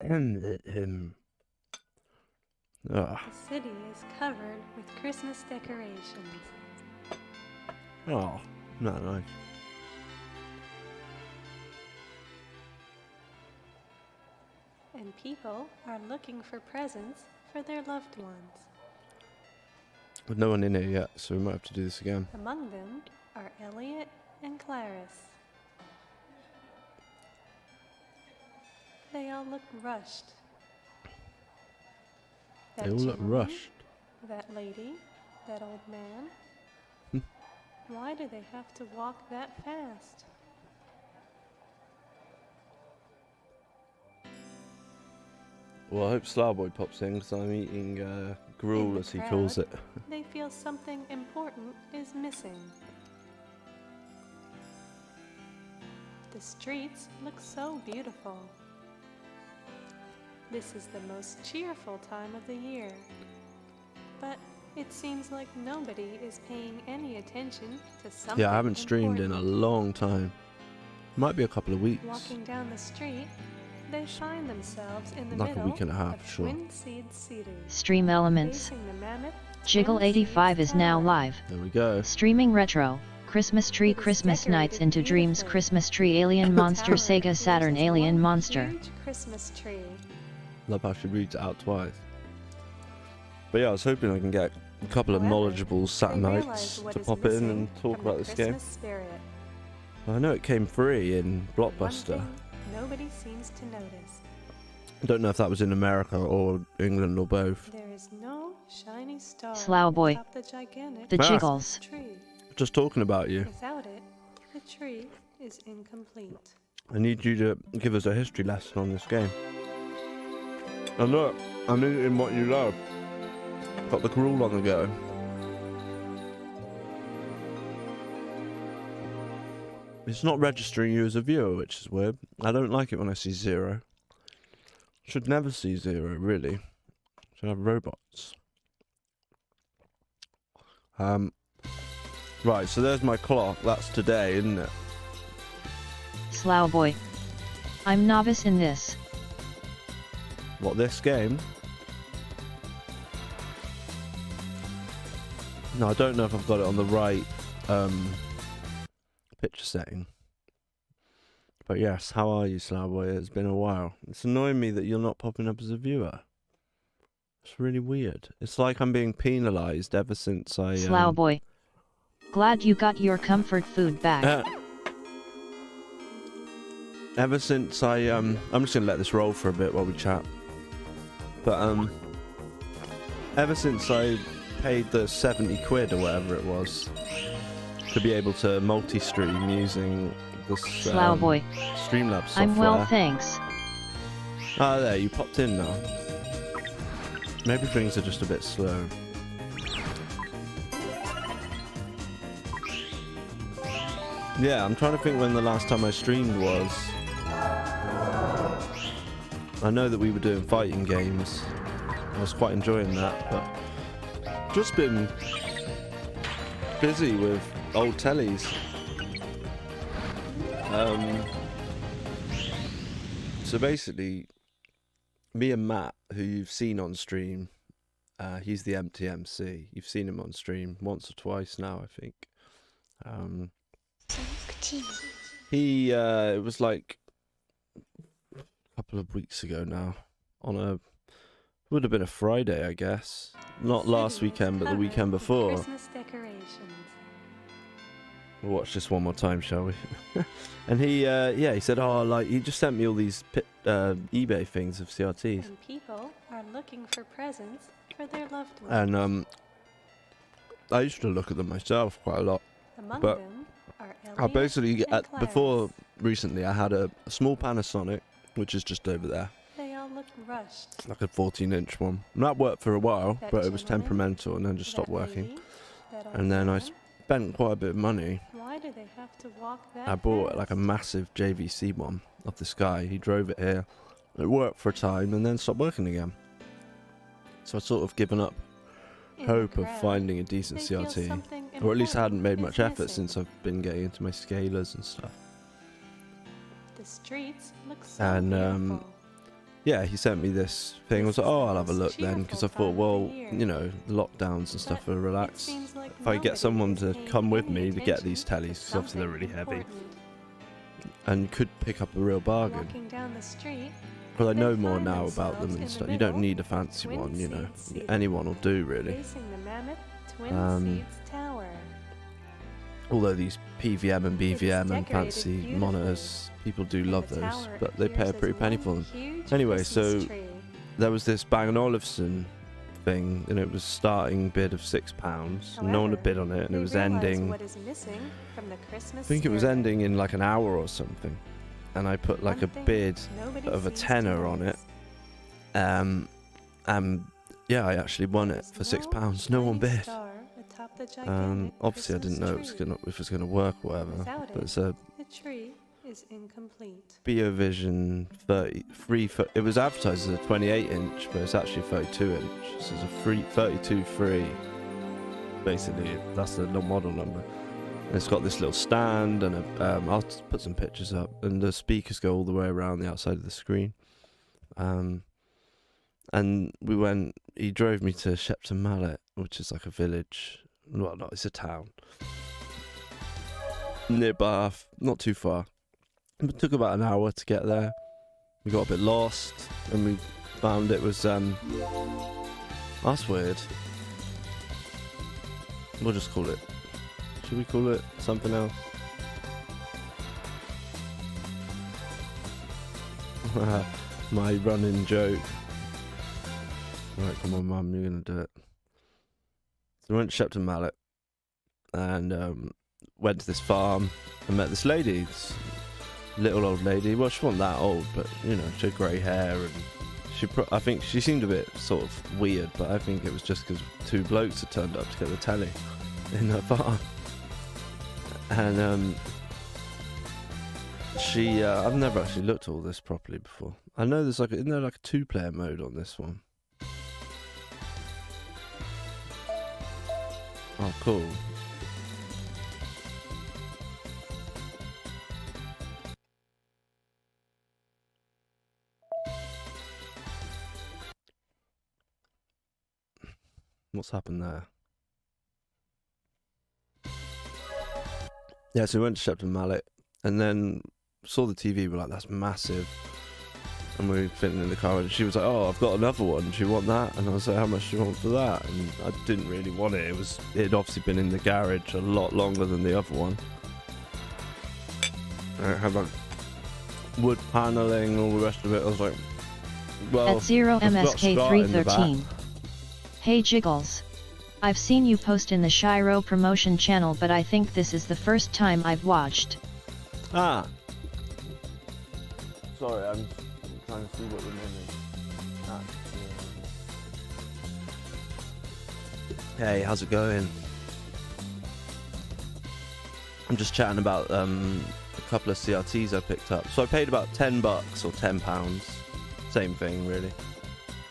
The Ah, city is covered with Christmas decorations. oh, no, nice. And people are looking for presents for their loved ones. With no one in here yet, so we might have to do this again. Among them are Elliot and Clarice. They all look rushed. They all look rushed. That lady, that old man. Why do they have to walk that fast? Well, I hope Slowboy pops in because I'm eating gruel, as he calls it. They feel something important is missing. The streets look so beautiful. This is the most cheerful time of the year. But it seems like nobody is paying any attention to something Yeah, I haven't streamed in a long time. Might be a couple of weeks. Walking down the street, they find themselves in the Like a middle week and a half, of sure. Twin Seed Cedars. Stream Elements. Jiggle 85 is now live. There we go. Streaming retro. Christmas tree, Christmas nights into dreams, Christmas tree, alien monster, Sega Saturn, alien monster. Huge Christmas tree. Love how she reads it out twice. But yeah, I was hoping I can get a couple of knowledgeable Saturnites to pop in and talk about this game. I know it came free in Blockbuster. Nobody seems to notice. I don't know if that was in America or England or both. There is no shiny star Slowboy. atop the gigantic The Jiggles. tree. Just talking about you. Without it, the tree is incomplete. I need you to give us a history lesson on this game. And look, I'm eating what you love. Got the gruel on the go. It's not registering you as a viewer, which is weird. I don't like it when I see 0. Should never see 0, really. Should have robots. Right, so there's my clock. That's today, isn't it? Slowboy. I'm novice in this. What, this game? No, I don't know if I've got it on the right picture setting. But yes, how are you, Slowboy? It's been a while. It's annoying me that you're not popping up as a viewer. It's really weird. It's like I'm being penalised ever since I... Slowboy. Glad you got your comfort food back. Ever since I'm just going to let this roll for a bit while we chat. But, ever since I paid the 70 quid or whatever it was to be able to multi-stream using this Slowboy. Streamlabs software. I'm well, thanks. Ah, there, you popped in now. Maybe things are just a bit slow. Yeah, I'm trying to think when the last time I streamed was. I know that we were doing fighting games. I was quite enjoying that, but just been busy with old tellies. So basically, me and Matt, who you've seen on stream, he's the MTMC. You've seen him on stream once or twice now, I think. It was like a couple of weeks ago now, would have been a Friday, I guess. Not last weekend, but the weekend before. Christmas decorations. We'll watch this one more time, shall we? And he said, he just sent me all these eBay things of CRTs. And people are looking for presents for their loved ones. And I used to look at them myself quite a lot. Among but them are I basically, and before Clarence. recently, I had a small Panasonic, which is just over there. They all look rushed. Like a 14-inch one. And that worked for a while, That but it was gentleman, temperamental and then just stopped that working. lady, that old And then I man. spent quite a bit of money. Why do they have to walk that I bought fast? like a massive JVC one off this guy. He drove it here. It worked for a time and then stopped working again. So I'd sort of given up In the hope of crowd, finding a decent they feel CRT. something Or at least I hadn't made important much is effort missing. since I've been getting into my scalers and stuff. The streets look so And beautiful. yeah, he sent me this thing. I was like, oh, I'll have a look then, because I thought, well, you know, the lockdowns and stuff are relaxed. If I get someone to come with me to get these tellies, because obviously they're really heavy, and could pick up a real bargain. Well, I know more now about them and stuff. You don't need a fancy one, you know. Anyone will do, really. Although these PVM and BVM and fancy monitors, people do love those, but they pay a pretty penny for them. Anyway, so there was this Bang & Olufsen thing, and it was starting bid of £6. No one had bid on it, and it was ending. I think it was ending in like an hour or something. And I put like a bid of a tenner on it. And yeah, I actually won it for £6. No one bid. Obviously, I didn't know if it was gonna work or whatever. But it's a BioVision 33. It was advertised as a 28-inch, but it's actually 32-inch. So it's a 32 free. Basically, that's the model number. And it's got this little stand, and I'll put some pictures up. And the speakers go all the way around the outside of the screen. And we went. He drove me to Shepton Mallet, which is like a village. Well, no, it's a town near Bath, not too far. It took about an hour to get there. We got a bit lost, and we found it was that's weird. We'll just call it. Should we call it something else? My running joke. Right, come on, Mum, you're gonna do it. So we went to Shepton Mallet and went to this farm and met this lady, this little old lady. Well, she wasn't that old, but you know, she had grey hair, and I think she seemed a bit sort of weird, but I think it was just because two blokes had turned up to get the telly in her farm. And she, I've never actually looked at all this properly before. I know there's like, isn't there like a 2-player mode on this one? Oh, cool. What's happened there? Yeah, so we went to Shepton Mallet and then saw the TV. We're like, that's massive. And we were fitting in the car, and she was like, oh, I've got another one. Do you want that? And I was like, how much do you want for that? And I didn't really want it. It'd obviously been in the garage a lot longer than the other one. And it had like wood paneling, all the rest of it. I was like, well, at 0MSK313. Hey Jiggles. I've seen you post in the Shiro promotion channel, but I think this is the first time I've watched. Ah. Sorry, I'm trying to see what the name is. Hey, how's it going? I'm just chatting about a couple of CRTs I picked up. So I paid about $10 or £10. Same thing, really.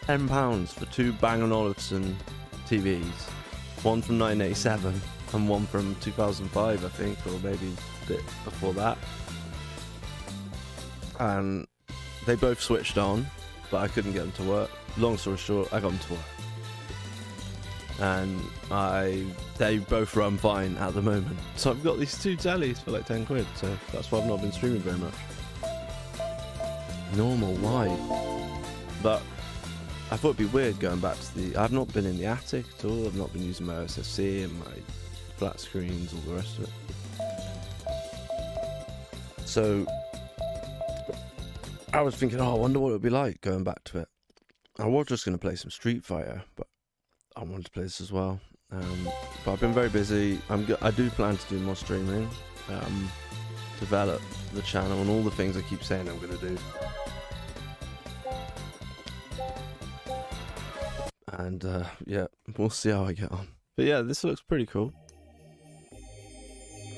£10 for two Bang & Olufsen TVs. One from 1987 and one from 2005, I think, or maybe a bit before that. And they both switched on, but I couldn't get them to work. Long story short, I got them to work. And they both run fine at the moment. So I've got these two tellies for like 10 quid, so that's why I've not been streaming very much. Normal, why? But I thought it'd be weird going back to I've not been in the attic at all. I've not been using my OSFC and my flat screens, all the rest of it. So I was thinking, I wonder what it would be like going back to it. I was just going to play some Street Fighter, but I wanted to play this as well. But I've been very busy. I do plan to do more streaming, develop the channel and all the things I keep saying I'm going to do. And yeah, we'll see how I get on. But yeah, this looks pretty cool.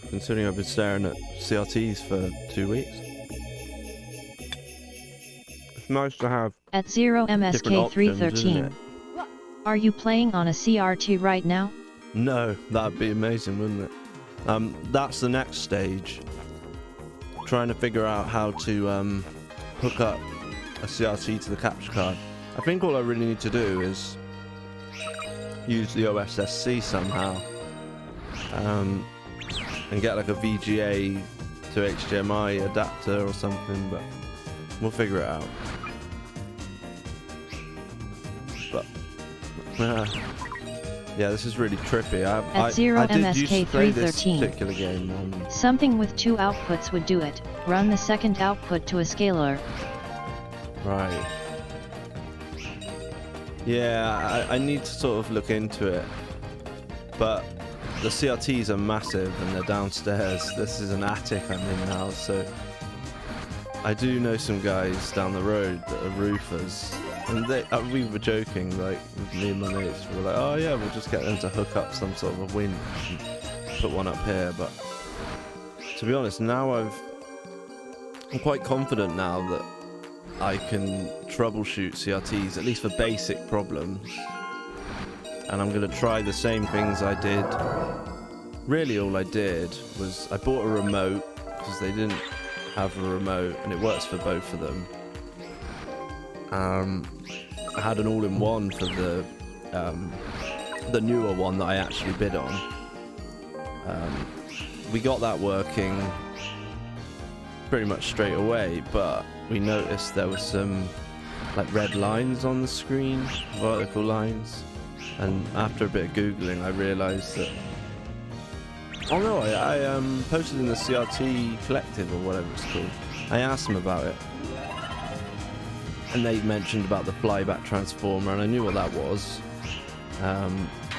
Considering I've been staring at CRTs for 2 weeks. It's nice to have at 0MSK313. Are you playing on a CRT right now? No, that'd be amazing, wouldn't it? That's the next stage. Trying to figure out how to hook up a CRT to the capture card. I think all I really need to do is use the OSSC somehow, and get like a VGA to HDMI adapter or something, but we'll figure it out. But yeah, this is really trippy. At 0 I did MSK used to play this 313. particular game. Something with 2 outputs would do it. Run the second output to a scaler. Right. Yeah, I need to sort of look into it. But the CRTs are massive and they're downstairs. This is an attic I'm in now, so I do know some guys down the road that are roofers. And we were joking, like, with me and my mates, we were like, oh yeah, we'll just get them to hook up some sort of a winch and put one up here. But to be honest, now I'm quite confident now that I can troubleshoot CRTs, at least for basic problems. And I'm going to try the same things I did. Really all I did was I bought a remote, because they didn't have a remote, and it works for both of them. I had an all-in-one for the newer one that I actually bid on. We got that working pretty much straight away, but we noticed there was some like red lines on the screen, vertical lines, and after a bit of googling I realized that I posted in the CRT collective or whatever it's called. I asked them about it, and they mentioned about the flyback transformer, and I knew what that was.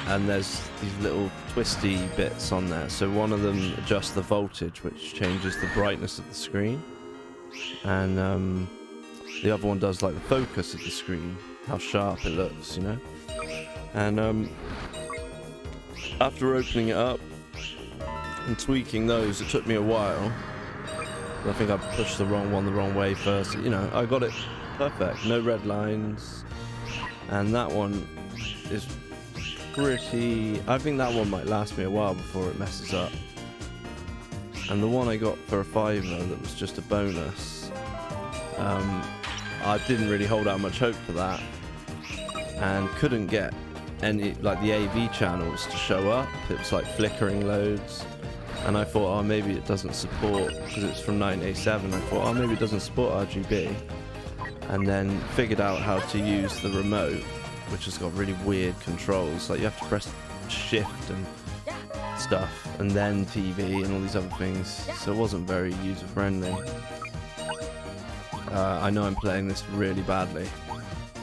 And there's these little twisty bits on there, so one of them adjusts the voltage, which changes the brightness of the screen, and the other one does like the focus of the screen, how sharp it looks, you know. And after opening it up and tweaking those, it took me a while. I think I pushed the wrong one the wrong way first. You know, I got it perfect, no red lines, and that one is pretty. I think that one might last me a while before it messes up. And the one I got for a £5 that was just a bonus, I didn't really hold out much hope for that, and couldn't get any, like, the AV channels to show up. It was like flickering loads, and I thought, oh, maybe it doesn't support, because it's from 1987, I thought, oh, maybe it doesn't support RGB, and then figured out how to use the remote, which has got really weird controls, like you have to press shift and stuff, and then TV and all these other things, so it wasn't very user friendly. I know I'm playing this really badly.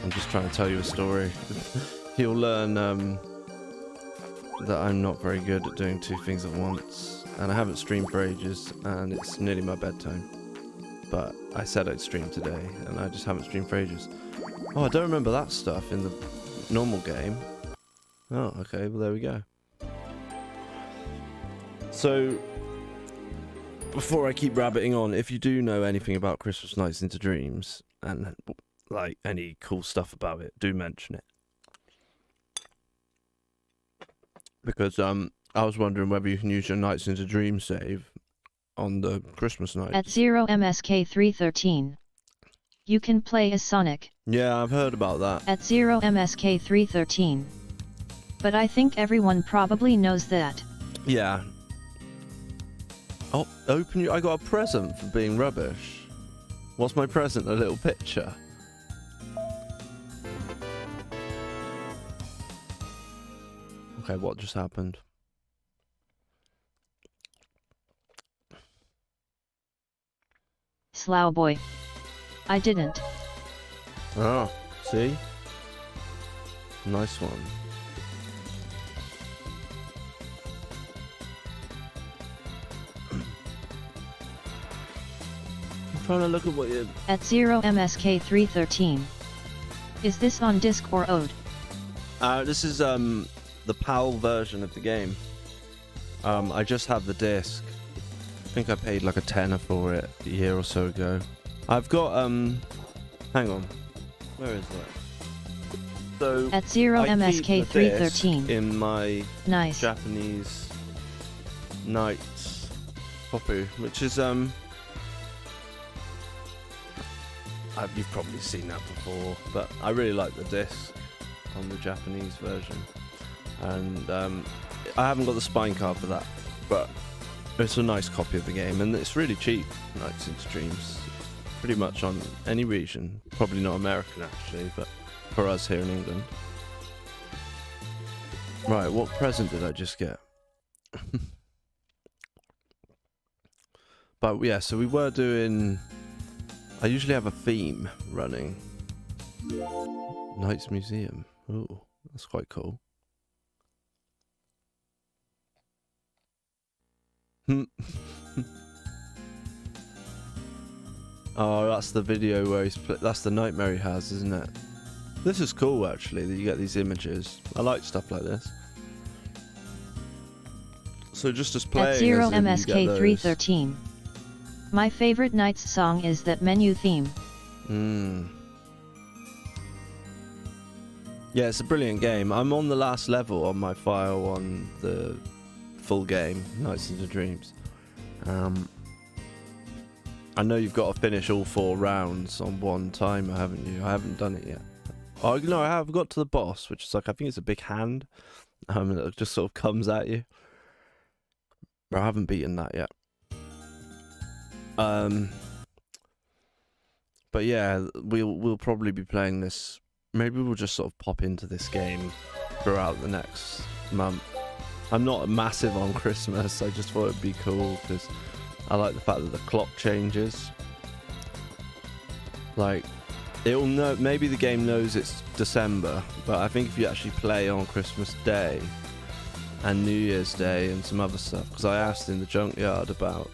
I'm just trying to tell you a story. You'll learn that I'm not very good at doing two things at once, and I haven't streamed for ages, and it's nearly my bedtime. But I said I'd stream today, and I just haven't streamed for ages. Oh, I don't remember that stuff in the normal game. Oh, okay, well there we go. So, before I keep rabbiting on, if you do know anything about Christmas Nights into Dreams, and like any cool stuff about it, do mention it. Because I was wondering whether you can use your Nights into Dreams save on the Christmas night. At 0 MSK 313. You can play as Sonic. Yeah, I've heard about that. At 0 MSK 313. But I think everyone probably knows that. Yeah. Oh, I got a present for being rubbish. What's my present? A little picture. Okay, what just happened? Slough boy. I didn't. Oh, see? Nice one. I'm trying to look at what you... At 0 MSK 313. Is this on disc or OD? This is the PAL version of the game. I just have the disc. I think I paid like a tenner for it a year or so ago. I've got hang on, where is that? So at 0 MSK 313 in my nice Japanese Nights copy, which is You've probably seen that before, but I really like the disc on the Japanese version. And I haven't got the spine card for that, but it's a nice copy of the game, and it's really cheap. Nights into Dreams, pretty much on any region. Probably not American actually, but for us here in England. Right, what present did I just get? But yeah, so we were doing... I usually have a theme running. Knights Museum. Oh, that's quite cool. Oh, that's the video where that's the nightmare he has, isn't it? This is cool actually, that you get these images. I like stuff like this. So just as playing at 0 MSK313. My favorite Knights song is that menu theme. Yeah, it's a brilliant game. I'm on the last level on my file on the full game, Nights into Dreams. I know you've got to finish all 4 rounds on one timer, haven't you? I haven't done it yet. Oh no, I have got to the boss, which is like, I think it's a big hand. It just sort of comes at you. But I haven't beaten that yet. But yeah, we'll probably be playing this. Maybe we'll just sort of pop into this game throughout the next month. I'm not massive on Christmas. I just thought it'd be cool because I like the fact that the clock changes. Like, it'll know. Maybe the game knows it's December, but I think if you actually play on Christmas Day and New Year's Day and some other stuff, because I asked in the junkyard about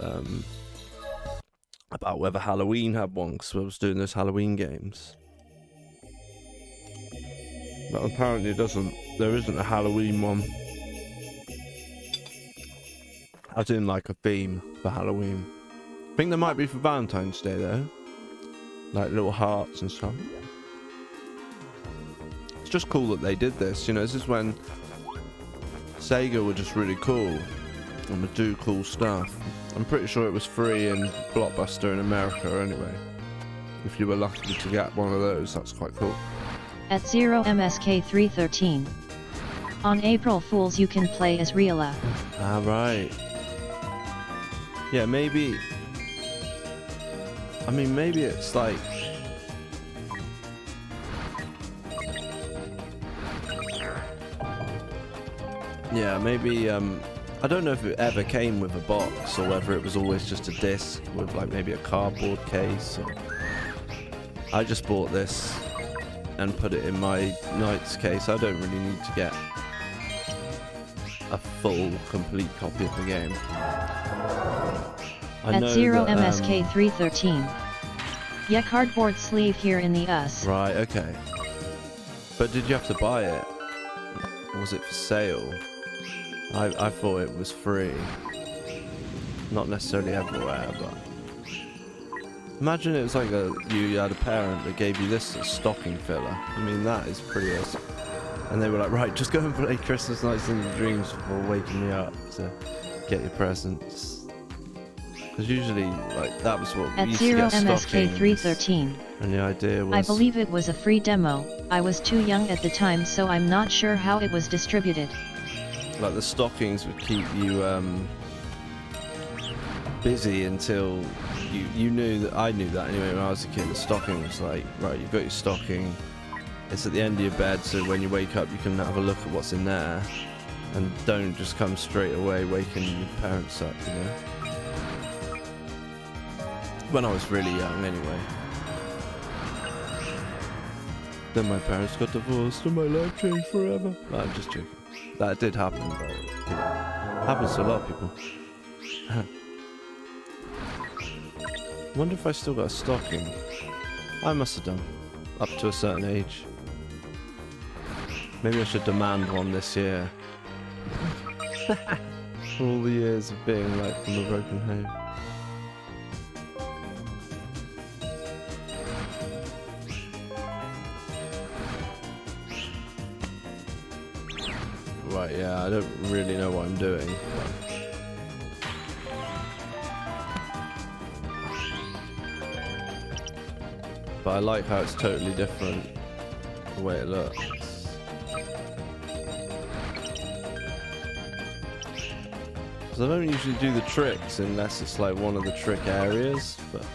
whether Halloween had one, because I was doing those Halloween games. But apparently it doesn't. There isn't a Halloween one. As in like a theme for Halloween. I think there might be for Valentine's Day though. Like little hearts and stuff. It's just cool that they did this, you know. This is when SEGA were just really cool and would do cool stuff. I'm pretty sure it was free in Blockbuster in America anyway. If you were lucky to get one of those, that's quite cool. At 0 MSK313. On April Fools you can play as Rila. Ah, right. Yeah, maybe... I mean, maybe it's like... Yeah, maybe, I don't know if it ever came with a box or whether it was always just a disc with like maybe a cardboard case. Or... I just bought this and put it in my Knights case. I don't really need to get a full, complete copy of the game. At 0 MSK313. Yeah, cardboard sleeve here in the US. Right, okay. But did you have to buy it? Or was it for sale? I thought it was free. Not necessarily everywhere, but... Imagine it was like you had a parent that gave you this as stocking filler. I mean, that is pretty awesome. And they were like, right, just go and play Christmas Nights into Dreams before waking me up to get your presents. Because usually, like, that was what we used to get stockings. At 0 MSK313. And the idea was... I believe it was a free demo. I was too young at the time, so I'm not sure how it was distributed. Like, the stockings would keep you busy until you knew that... I knew that anyway when I was a kid. The stocking was like, right, you've got your stocking. It's at the end of your bed, so when you wake up you can have a look at what's in there. And don't just come straight away waking your parents up, you know? When I was really young, anyway. Then my parents got divorced and my life changed forever. No, I'm just joking. That did happen, but you know, happens to a lot of people. I wonder if I still got a stocking. I must have done, up to a certain age. Maybe I should demand one this year. For all the years of being like from a broken home. Right, yeah, I don't really know what I'm doing. but I like how it's totally different the way it looks. Because I don't usually do the tricks unless it's like one of the trick areas, but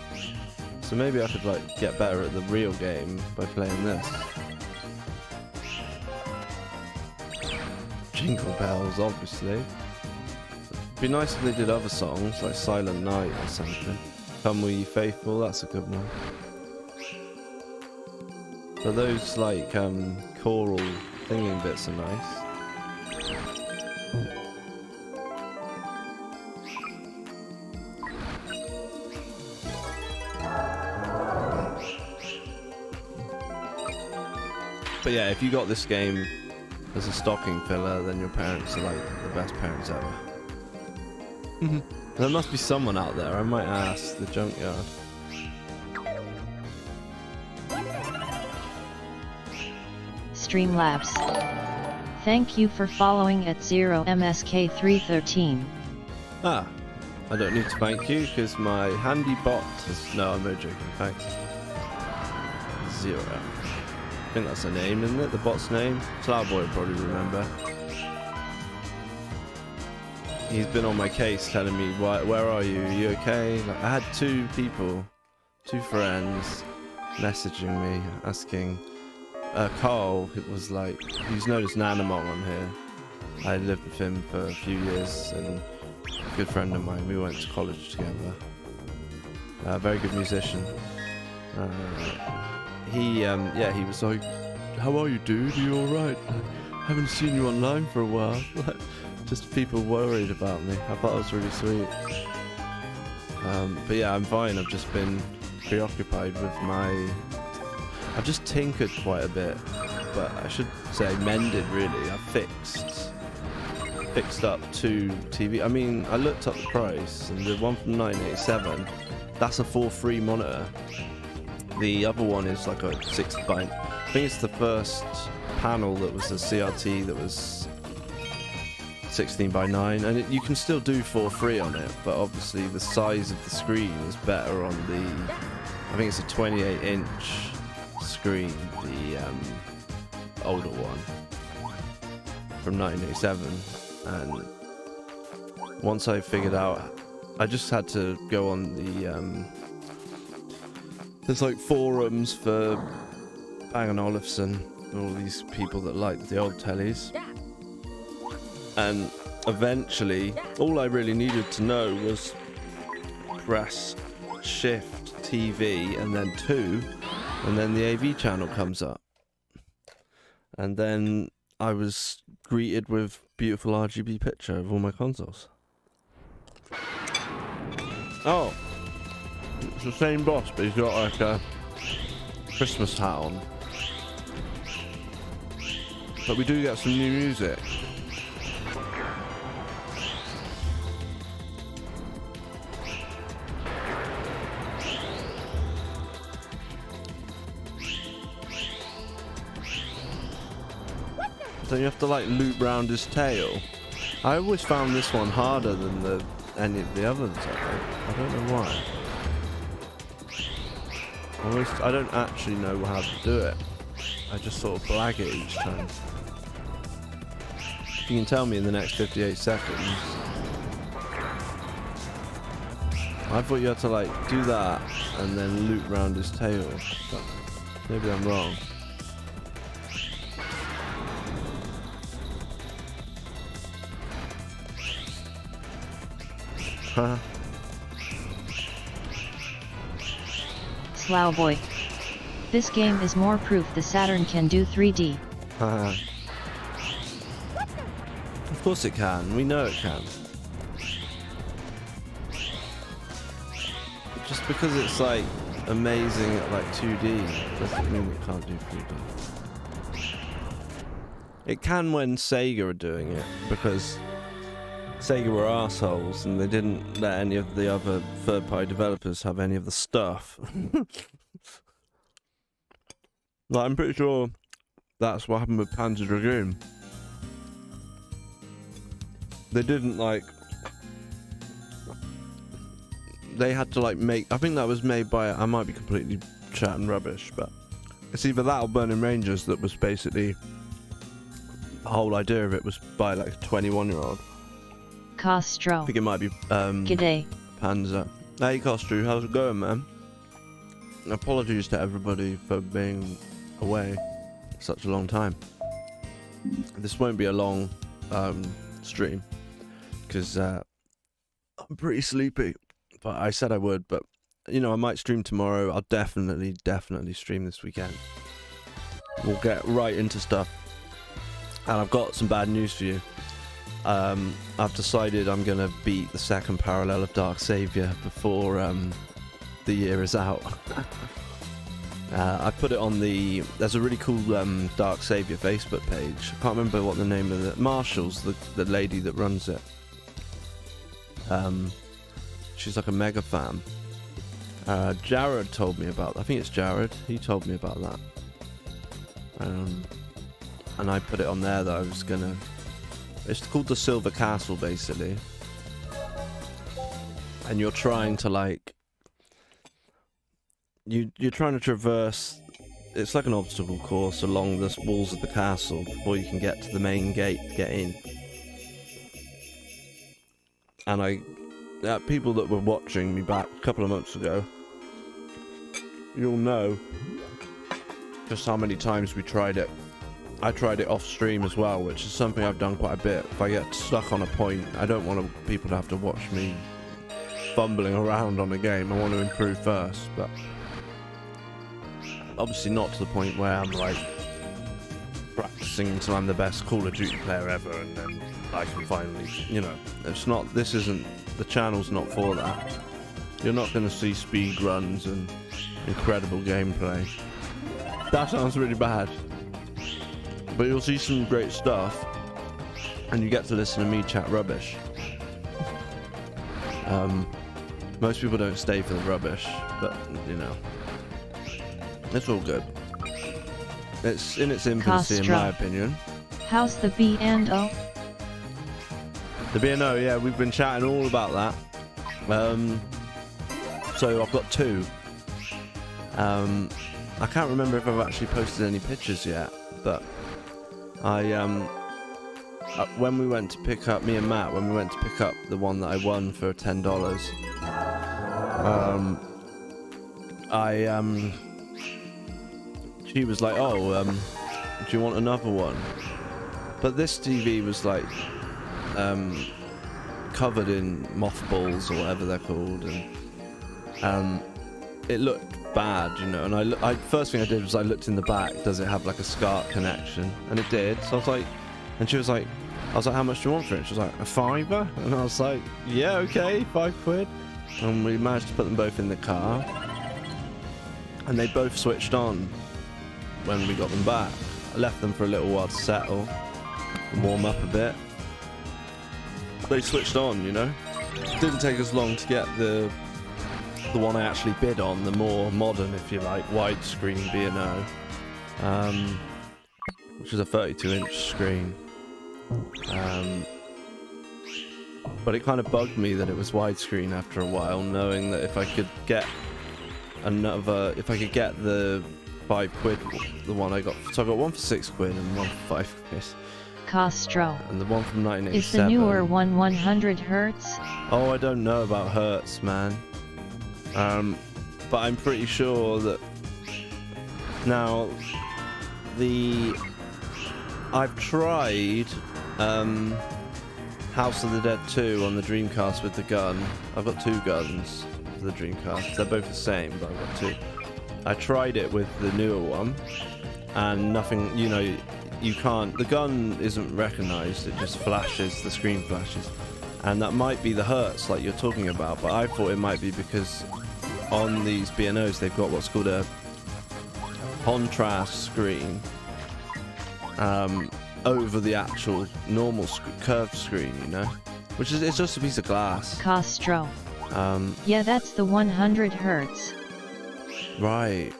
so maybe I could like get better at the real game by playing this. Jingle bells, obviously. It'd be nice if they did other songs like Silent Night or something. Come Will Ye Faithful, that's a good one. But those like choral singing bits are nice. But yeah, if you got this game as a stocking filler, then your parents are like the best parents ever. There must be someone out there. I might ask the junkyard. Streamlabs. Thank you for following at 0MSK313. Ah, I don't need to thank you because my handy bot has... No, I'm not joking. Thanks. Zero. I think that's a name, isn't it? The bot's name? Cloudboy will probably remember. He's been on my case telling me, where are you? Are you okay? Like, I had two friends messaging me asking. Carl, it was like, he's known as Nanamong on here. I lived with him for a few years and a good friend of mine. We went to college together. Very good musician. He was like, how are you, dude? Are you alright? I haven't seen you online for a while. Just people worried about me. I thought it was really sweet. But yeah, I'm fine. I've just been preoccupied with I've just tinkered quite a bit, but I should say mended really. I've fixed up two TV. I mean, I looked up the price, and the one from 1987, that's a 4:3 monitor. The other one is like a 6x. I think it's the first panel that was a CRT that was 16:9, and you can still do 4:3 on it, but obviously the size of the screen is better on the. I think it's a 28-inch screen, the older one from 1987, and once I figured out, I just had to go on the there's like forums for Bang & Olufsen, all these people that like the old tellies, and eventually all I really needed to know was press shift TV and then 2, and then the AV channel comes up, and then I was greeted with beautiful RGB picture of all my consoles. Oh, it's the same boss, but he's got like a Christmas hat on. But we do get some new music. So you have to like loop round his tail. I always found this one harder than any of the others. I don't know why. I don't actually know how to do it. I just sort of blag it each time. If you can tell me in the next 58 seconds. I thought you had to like do that and then loop round his tail. But maybe I'm wrong. Slowboy. This game is more proof the Saturn can do 3D. Of course it can. We know it can. Just because it's like amazing at like 2D doesn't mean it can't do 3D. It can when Sega are doing it, because Sega were arseholes and they didn't let any of the other third-party developers have any of the stuff. Like, I'm pretty sure that's what happened with Panzer Dragoon. They didn't like... They had to like make... I think that was made by... I might be completely chatting rubbish, but it's either that or Burning Rangers that was basically the whole idea of it was by like a 21-year-old. Castro. I think it might be G'day. Panzer. Hey Costru, how's it going, man? Apologies to everybody for being away such a long time. This won't be a long stream because I'm pretty sleepy, but I said I would. But you know, I might stream tomorrow. I'll definitely stream this weekend. We'll get right into stuff, and I've got some bad news for you. I've decided I'm gonna beat the second parallel of Dark Saviour before the year is out. I put it on there's a really cool Dark Saviour Facebook page. I can't remember what the name of it. Marshall's the lady that runs it. She's like a mega fan. Jared told me about. I think it's Jared. He told me about that. And I put it on there that I was gonna. It's called the Silver Castle, basically. And you're trying to like. You're trying to traverse. It's like an obstacle course along the walls of the castle before you can get to the main gate to get in. And people that were watching me back a couple of months ago, you'll know just how many times we tried it. I tried it off stream as well, which is something I've done quite a bit. If I get stuck on a point, I don't want people to have to watch me fumbling around on a game. I want to improve first, but obviously not to the point where I'm like practicing until I'm the best Call of Duty player ever, and then I can finally, you know, it's not. This isn't. The channel's not for that. You're not going to see speed runs and incredible gameplay. That sounds really bad. But you'll see some great stuff, and you get to listen to me chat rubbish. Most people don't stay for the rubbish, but you know, it's all good. It's in its infancy, in my opinion. How's the B&O? The B&O, yeah, we've been chatting all about that. So I've got two. I can't remember if I've actually posted any pictures yet, but when we went to pick up, me and Matt, when we went to pick up the one that I won for $10, she was like, oh, do you want another one? But this TV was like covered in mothballs or whatever they're called, and it looked bad, you know. And I first thing I did was I looked in the back. Does it have like a SCART connection? And it did. So I was like, and she was like, I was like, how much do you want for it? She was like, $5? And I was like, yeah, okay, £5. And we managed to put them both in the car, and they both switched on when we got them back. I left them for a little while to settle and warm up a bit. They switched on, you know. It didn't take us long to get the one I actually bid on, the more modern, if you like, widescreen B&O, which is a 32-inch screen. But it kind of bugged me that it was widescreen after a while, knowing that if I could get the £5, the one I got, so I got one for £6 and one for £5. Castro. And the one from 1987. Is the newer one 100 hertz? Oh, I don't know about hertz, man. But I'm pretty sure that now I've tried House of the Dead 2 on the Dreamcast with the gun. I've got two guns for the Dreamcast. They're both the same, but I've got two. I tried it with the newer one, and nothing, you know, you can't, the gun isn't recognized, it just flashes, the screen flashes. And that might be the hertz like you're talking about, but I thought it might be because on these B&Os they've got what's called a contrast screen over the actual normal curved screen, you know, which is, it's just a piece of glass. Castro. Yeah, that's the 100 hertz. Right.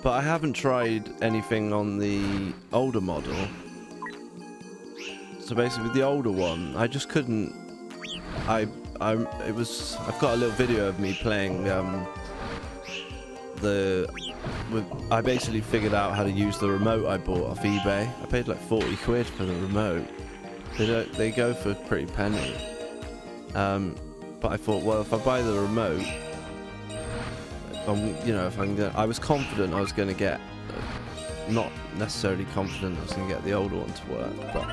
But I haven't tried anything on the older model. So basically with the older one, I just couldn't. I've got a little video of me playing the I basically figured out how to use the remote I bought off eBay. I paid like 40 quid for the remote. They go for a pretty penny. But I thought, well, if I buy the remote, you know, if I can get, I was confident I was going to get, not necessarily confident I was going to get the older one to work, but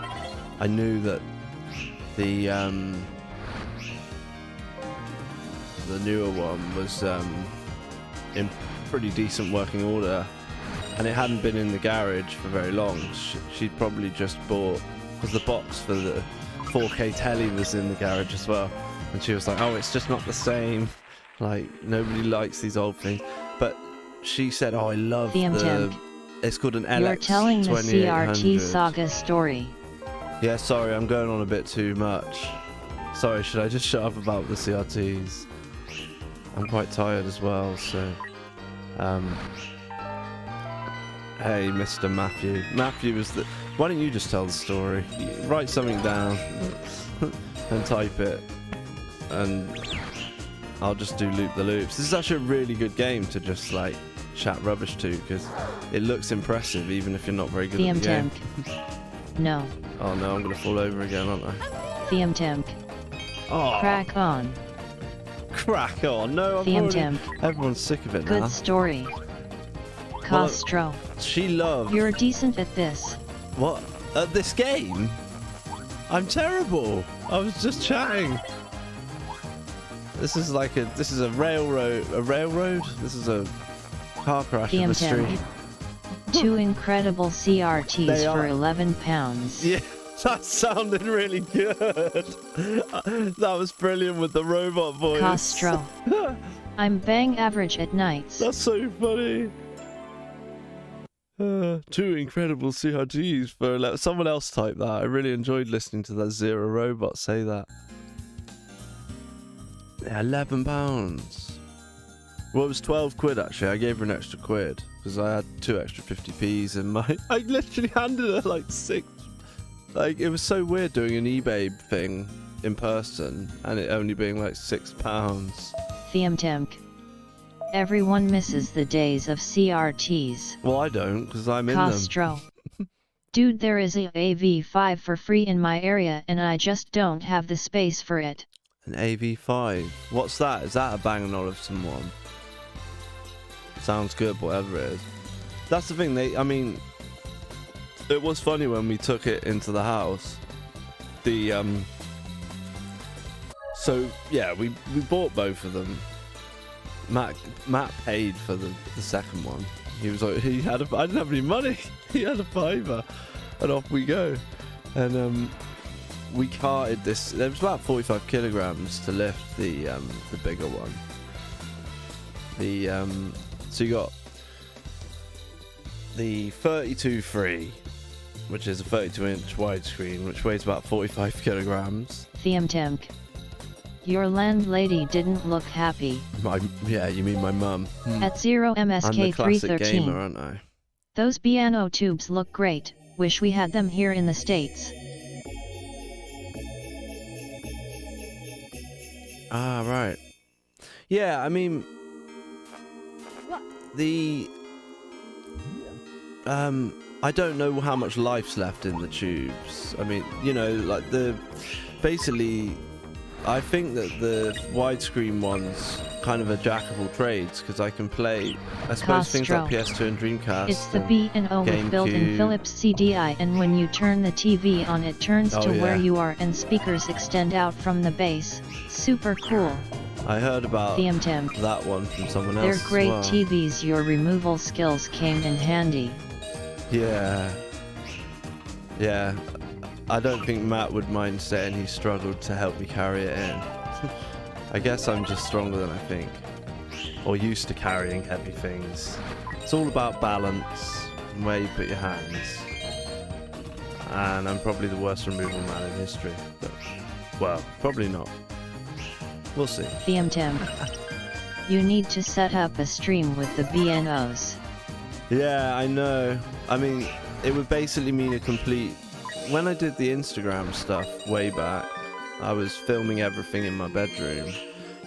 I knew that the newer one was in pretty decent working order, and it hadn't been in the garage for very long. She'd probably just bought, because the box for the 4K telly was in the garage as well, and she was like, oh, it's just not the same, like nobody likes these old things. But she said, oh, I love it's called an LX2800. You're telling the CRT saga story. Yeah, sorry, I'm going on a bit too much. Sorry, should I just shut up about the CRTs? I'm quite tired as well, so... Hey, Mr. Matthew. Matthew is the... Why don't you just tell the story? Write something down and type it, and I'll just do Loop the Loops. This is actually a really good game to just, like, chat rubbish to, because it looks impressive even if you're not very good at the game. No. Oh no, I'm gonna fall over again, aren't I? Theumtimp. Oh. Crack on. Crack on. No, everyone's sick of it now. Good story. Costro. Well, she loved... You're decent at this. What? At this game? I'm terrible. I was just chatting. This is like a... This is a railroad... A railroad? This is a car crash in the street. 2 incredible CRTs for £11. Yeah, that sounded really good. That was brilliant with the robot voice. Costro. I'm bang average at nights. That's so funny. 2 incredible CRTs for... Someone else type that. I really enjoyed listening to that Zero Robot say that. Yeah, £11. Well, it was 12 quid actually. I gave her an extra quid because I had 2 extra 50p's in my... I literally handed her like 6. Like, it was so weird doing an eBay thing in person and it only being like £6. Theumtimp. Everyone misses the days of CRTs. Well, I don't, because I'm in Costro. Dude, there is a AV5 for free in my area and I just don't have the space for it. An AV5? What's that? Is that a Bang & Olufsen one? Sounds good, whatever it is. That's the thing, I mean, it was funny when we took it into the house. So, yeah, we bought both of them. Matt paid for the second one. He was like, I didn't have any money. He had a £5, and off we go. And we carted this. There was about 45 kilograms to lift the bigger one. So you got the 32 free, which is a 32-inch widescreen, which weighs about 45 kilograms. Theumtimp. Your landlady didn't look happy. Yeah, you mean my mum. At 0MSK313. I'm the classic gamer, aren't I? Those piano tubes look great. Wish we had them here in the States. Ah, right. Yeah, I mean... I don't know how much life's left in the tubes. I mean, you know, like basically, I think that the widescreen one's kind of a jack of all trades because I can play, I suppose, things like PS2 and Dreamcast. It's the B&O with built-in Philips CDI, and when you turn the TV on, it turns to where you are, and speakers extend out from the base. Super cool. I heard about Theumtimp. That one from someone else. They're great as well. TVs. Your removal skills came in handy. Yeah. Yeah. I don't think Matt would mind saying he struggled to help me carry it in. I guess I'm just stronger than I think. Or used to carrying heavy things. It's all about balance and where you put your hands. And I'm probably the worst removal man in history. But, well, probably not. We'll see. Theumtimp. You need to set up a stream with the BNOs. Yeah, I know. I mean, it would basically mean a complete... When I did the Instagram stuff way back, I was filming everything in my bedroom.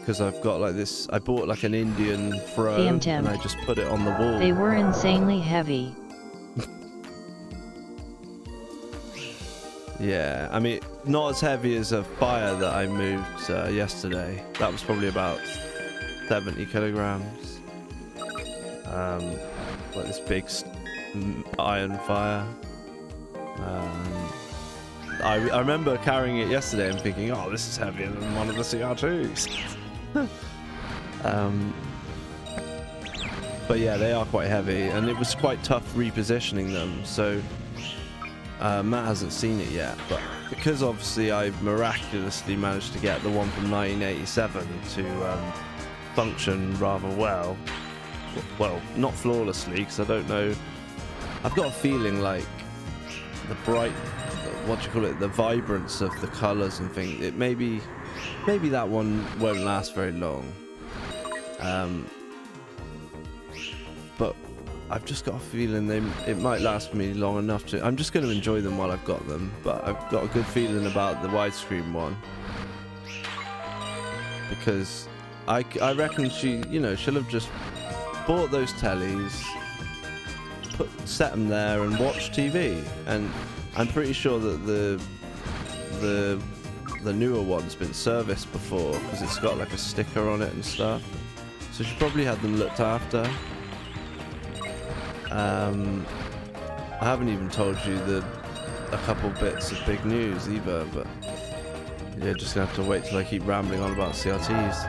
because I've got like this. I bought like an Indian throne and I just put it on the wall. They were insanely heavy. Yeah, I mean, not as heavy as a fire that I moved yesterday. That was probably about 70 kilograms. Like this big iron fire. I remember carrying it yesterday and thinking, oh, this is heavier than one of the CR2s. But yeah, they are quite heavy, and it was quite tough repositioning them, so Matt hasn't seen it yet, but because obviously I miraculously managed to get the one from 1987 to function rather well, not flawlessly, because I don't know, I've got a feeling like the bright, what do you call it, the vibrance of the colours and things, it maybe that one won't last very long, but I've just got a feeling it might last me long enough to. I'm just going to enjoy them while I've got them, but I've got a good feeling about the widescreen one, because I reckon she'll have just bought those tellies, set them there and watch TV, and I'm pretty sure that the newer one's been serviced before, because it's got like a sticker on it and stuff, so she probably had them looked after. I haven't even told you a couple bits of big news either, but you're just gonna have to wait till I keep rambling on about CRTs.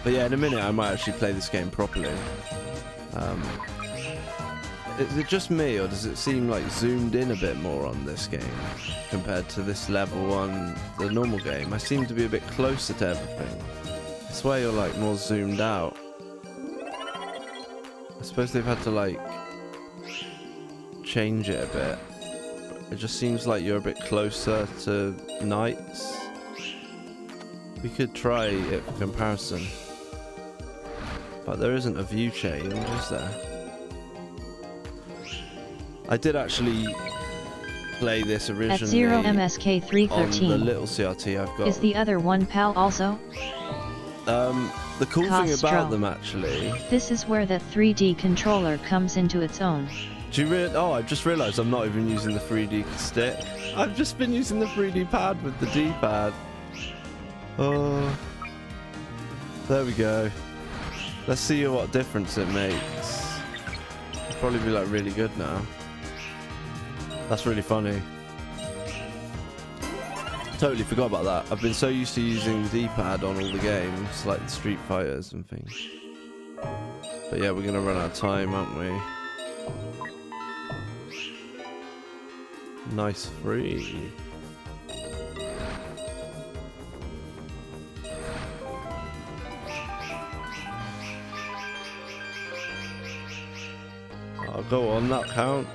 But yeah, in a minute I might actually play this game properly. Is it just me, or does it seem like zoomed in a bit more on this game compared to this level on the normal game? I seem to be a bit closer to everything. I swear you're like more zoomed out. I suppose they've had to like change it a bit. It just seems like you're a bit closer to Knights. We could try it for comparison, but there isn't a view change, is there? I did actually play this originally at 0MSK313 on the little CRT I've got. Is the other one PAL also? The cool thing about them actually... This is where that 3D controller comes into its own. Do you I've just realised I'm not even using the 3D stick. I've just been using the 3D pad with the D-pad. Oh, there we go. Let's see what difference it makes. It'll probably be like really good now. That's really funny. Totally forgot about that. I've been so used to using the D-pad on all the games, like the Street Fighters and things. But yeah, we're gonna run out of time, aren't we? Nice free. Oh, go on, that counts.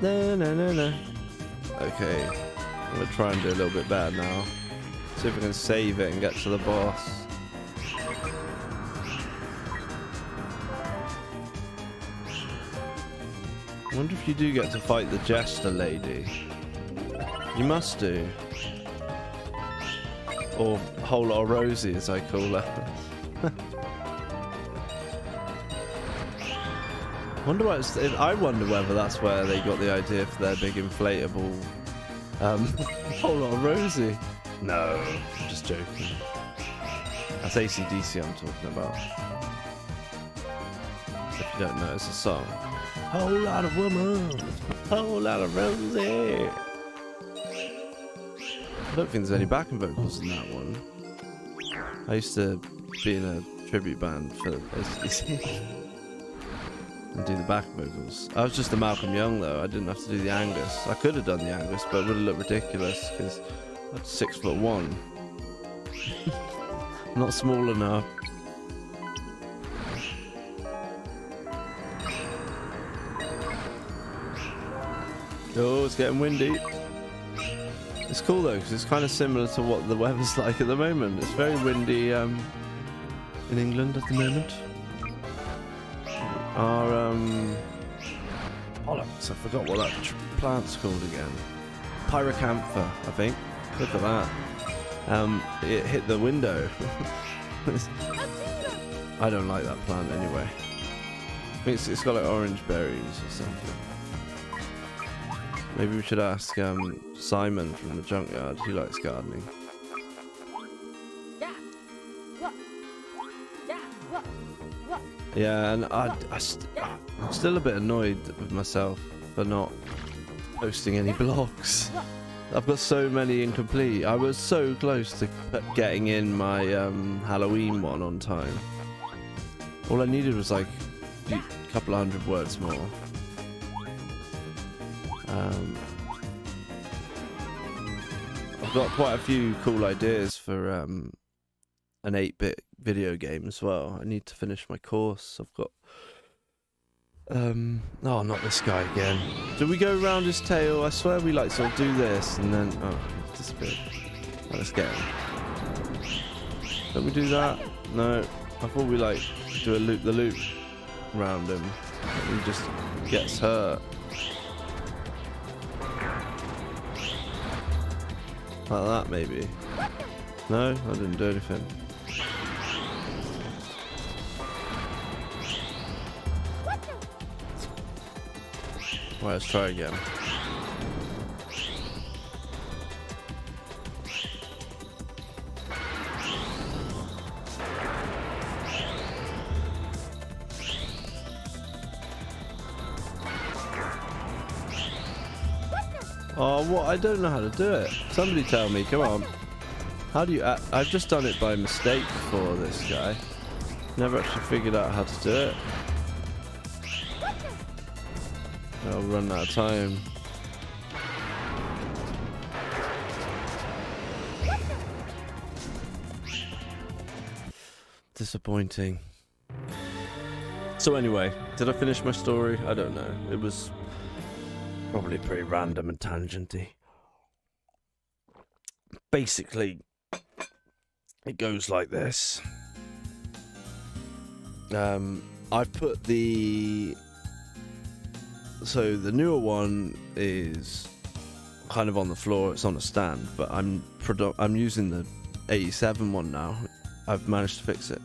No. Okay, I'm gonna try and do a little bit better now. See if we can save it and get to the boss. I wonder if you do get to fight the Jester Lady. You must do. Or Whole Lot of Rosie, as I call her. I wonder whether that's where they got the idea for their big inflatable Whole Lot of Rosie. No, I'm just joking. That's AC/DC I'm talking about. If you don't know, it's a song. Whole lot of woman, whole lot of Rosie. I don't think there's any backing vocals in that one. I used to be in a tribute band for AC/DC. And do the back vocals. I was just a Malcolm Young though, I didn't have to do the Angus. I could have done the Angus, but it would have looked ridiculous because I'm 6'1". Not small enough. Oh, it's getting windy. It's cool though, because it's kind of similar to what the weather's like at the moment. It's very windy in England at the moment. Bollocks, I forgot what that plant's called again. pyracantha, I think. Look at that. It hit the window. I don't like that plant anyway. I think it's got like orange berries or something. Maybe we should ask Simon from the junkyard. He likes gardening. Yeah, and I'm still a bit annoyed with myself for not posting any vlogs. I've got so many incomplete. I was so close to getting in my Halloween one on time. All I needed was like a couple of 100 words more. I've got quite a few cool ideas for an 8-bit video game as well. I need to finish my course. I've got oh, not this guy again. Do we go around his tail? I swear we like sort of do this and then he's disappeared. Right, let's get him. Don't we do that? No. I thought we like do a loop the loop around him. And he just gets hurt. Like that maybe. No, I didn't do anything. Right, let's try again. Oh, what? I don't know how to do it. Somebody tell me, come on. How do you... I've just done it by mistake before, this guy. Never actually figured out how to do it. I'll run out of time. Disappointing. So anyway, did I finish my story? I don't know. It was probably pretty random and tangenty. Basically, it goes like this. I've put the... So the newer one is kind of on the floor. It's on a stand, but I'm using the 87 one now. I've managed to fix it.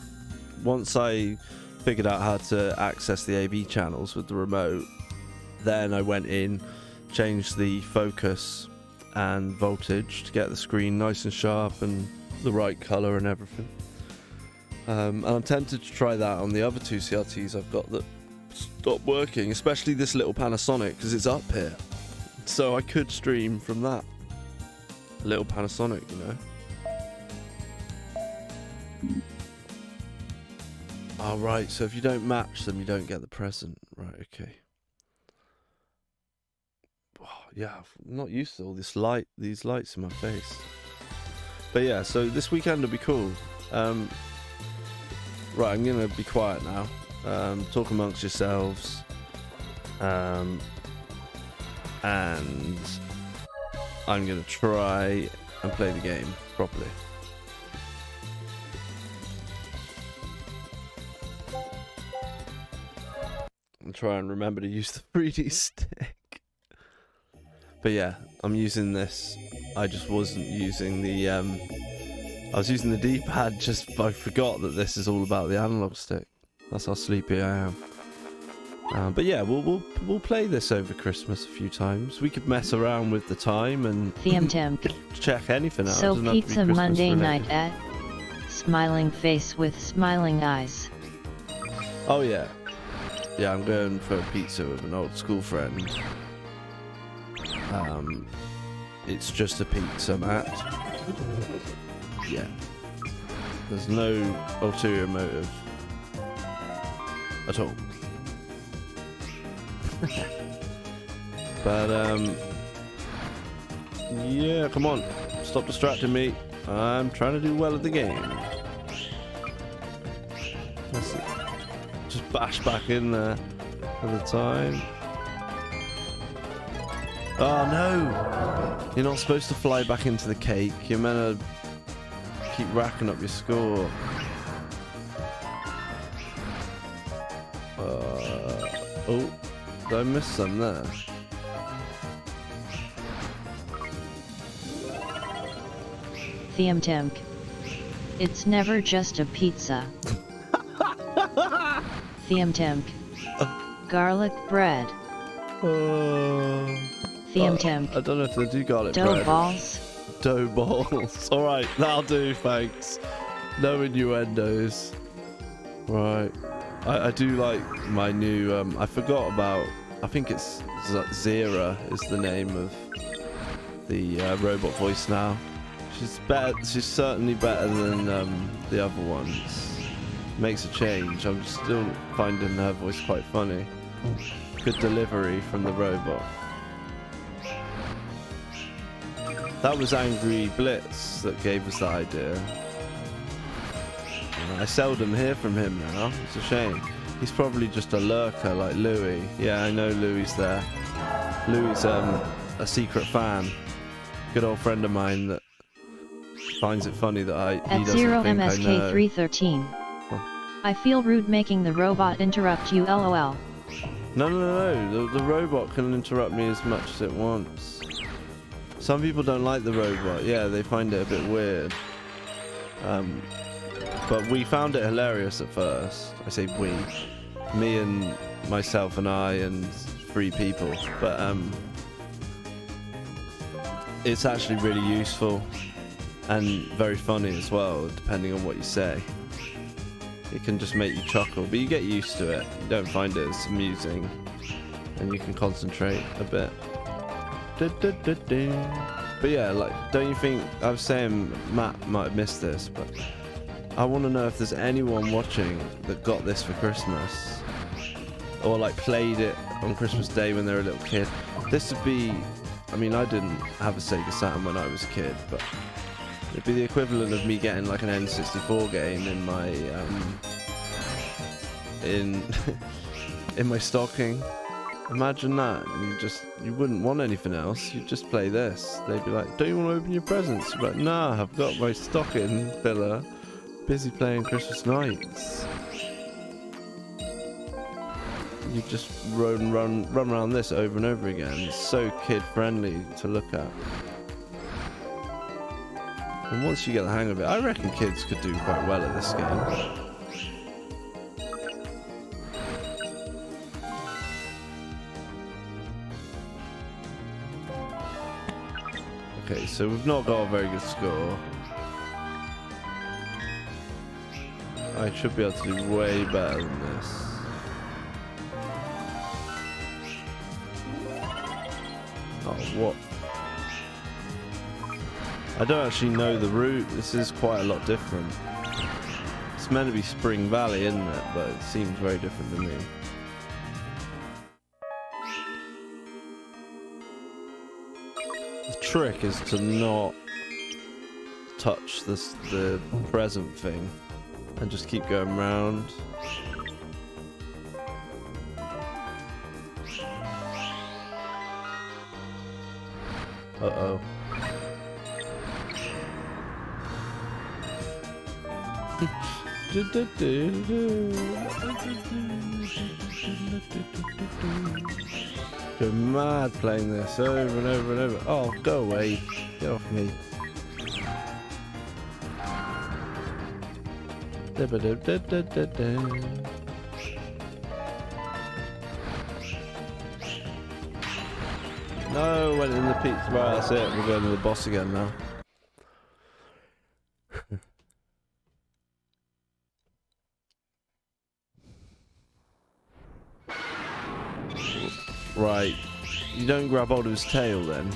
Once I figured out how to access the AV channels with the remote, then I went in, changed the focus and voltage to get the screen nice and sharp and the right color and everything. And I'm tempted to try that on the other two CRTs I've got that stopped working, especially this little Panasonic because it's up here, so I could stream from that little Panasonic, you know. Oh, right, so if you don't match them you don't get the present. Right, okay. Oh, yeah, I'm not used to all these lights in my face. But yeah, so this weekend will be cool. Right, I'm gonna be quiet now. Talk amongst yourselves, and I'm gonna try and play the game properly. And try and remember to use the 3D stick. But yeah, I'm using this. I just wasn't using the I was using the D-pad, just I forgot that this is all about the analog stick. That's how sleepy I am. But yeah, we'll play this over Christmas a few times. We could mess around with the time and check anything out. So pizza Monday night at smiling face with smiling eyes. Oh yeah. Yeah, I'm going for a pizza with an old school friend. It's just a pizza, Matt. Yeah. There's no ulterior motive at all. But yeah, come on, stop distracting me. I'm trying to do well at the game. Let's just bash back in there for the time. Oh no! You're not supposed to fly back into the cake. You're meant to keep racking up your score. Oh, did I miss some there? Thiamtemk. It's never just a pizza. Thiamtemk. Garlic bread. Thiamtemk. I don't know if they do garlic Dough bread. balls. Dough balls. Alright, that'll do, thanks. No innuendos. Right. I do like my new, I forgot about, I think it's Zera is the name of the robot voice now. She's better, she's certainly better than the other ones. Makes a change. I'm still finding her voice quite funny. Good delivery from the robot. That was Angry Blitz that gave us that idea. I seldom hear from him now. It's a shame. He's probably just a lurker like Louis. Yeah, I know Louis there. Louis a secret fan. Good old friend of mine that finds it funny that he doesn't think I know. At 0MSK313. I feel rude making the robot interrupt you, lol. No. The robot can interrupt me as much as it wants. Some people don't like the robot. Yeah, they find it a bit weird. But we found it hilarious at first. I say we. Me and myself and I and 3 people. But it's actually really useful and very funny as well, depending on what you say. It can just make you chuckle, but you get used to it. You don't find it as amusing, and you can concentrate a bit. But yeah, like, don't you think, I was saying Matt might have missed this, but I want to know if there's anyone watching that got this for Christmas, or like played it on Christmas Day when they were a little kid. This would be, I mean, I didn't have a Sega Saturn when I was a kid, but it'd be the equivalent of me getting like an N64 game in my in my stocking. Imagine that. You wouldn't want anything else. You'd just play this. They'd be like, "Don't you want to open your presents?" You'd be like, "Nah, I've got my stocking filler. Busy playing Christmas nights." You just run around this over and over again. It's so kid friendly to look at. And once you get the hang of it, I reckon kids could do quite well at this game. Okay, so we've not got a very good score. I should be able to do way better than this. Oh, what? I don't actually know the route. This is quite a lot different. It's meant to be Spring Valley, isn't it? But it seems very different to me. The trick is to not touch the present thing and just keep going round. Uh-oh. Go mad playing this over and over and over. Oh, go away. Get off me. No, went in the pizza. Right, that's it. We're going to the boss again now. Right, you don't grab hold of his tail then?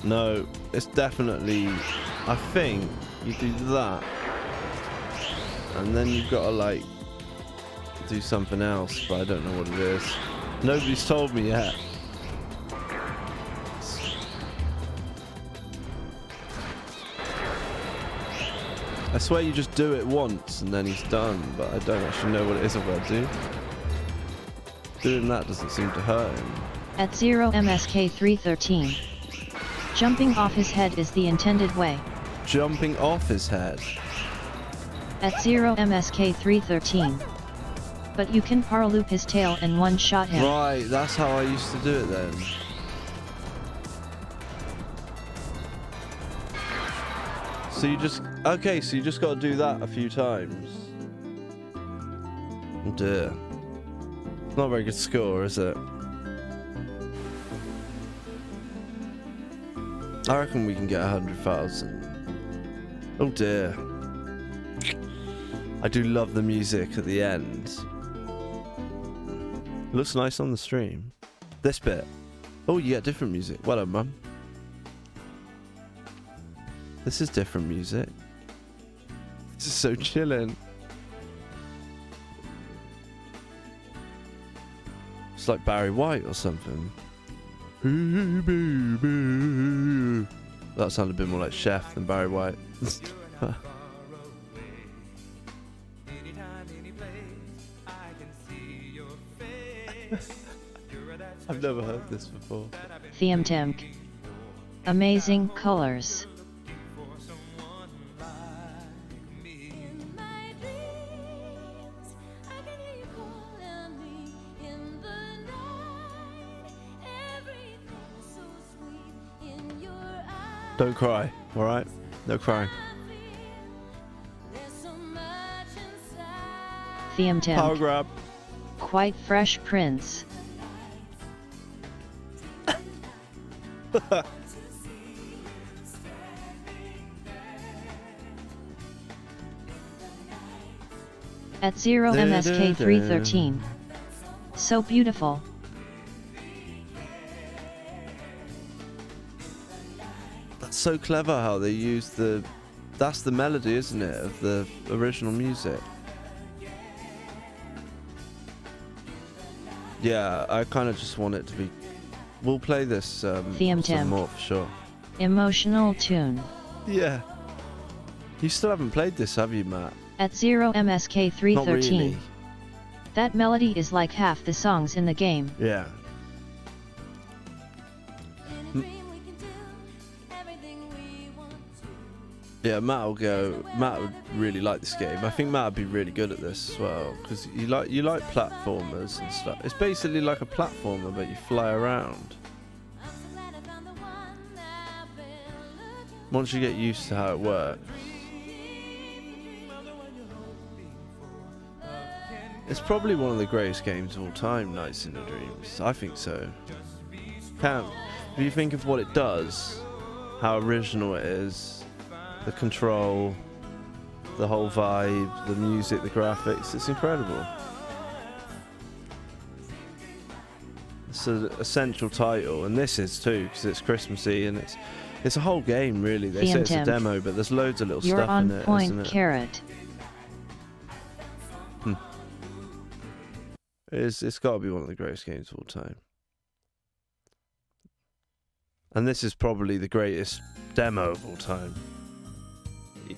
No, it's definitely, I think you do that, and then you've got to like do something else, but I don't know what it is. Nobody's told me yet. I swear you just do it once and then he's done, but I don't actually know what it is I've got to do. Doing that doesn't seem to hurt him. At 0MSK313. Jumping off his head is the intended way. Jumping off his head? At 0MSK313. But you can parloop his tail and one-shot him. Right, that's how I used to do it then. So you just... Okay, so you just got to do that a few times. Oh dear. It's not a very good score, is it? I reckon we can get 100,000. Oh dear. I do love the music at the end. It looks nice on the stream. This bit. Oh, you get different music. Well done, Mum. This is different music. This is so chilling. It's like Barry White or something. That sounded a bit more like Chef than Barry White. I've never heard this before. Theme Timk. Amazing colors. Don't cry, alright? No crying. Theme Power Timk. grab. Quite fresh prints. At 0 MSK 313. So beautiful. That's so clever how they use the... That's the melody, isn't it, of the original music? Yeah, I kind of just want it to be... We'll play this Theme some Timk. more for sure. Emotional tune. Yeah. You still haven't played this, have you, Matt? At 0 MSK Not 313. really. That melody is like half the songs in the game. Yeah. Yeah, Matt will go. Matt would really like this game. I think Matt would be really good at this as well because you like platformers and stuff. It's basically like a platformer, but you fly around. Once you get used to how it works, it's probably one of the greatest games of all time. Nights in the Dreams. I think so. If you think of what it does, how original it is. The control, the whole vibe, the music, the graphics, it's incredible. It's an essential title, and this is too, because it's Christmassy, and it's a whole game really. They say it's a demo, but there's loads of little You're stuff on in it, point, isn't it? Carrot. It's got to be one of the greatest games of all time. And this is probably the greatest demo of all time.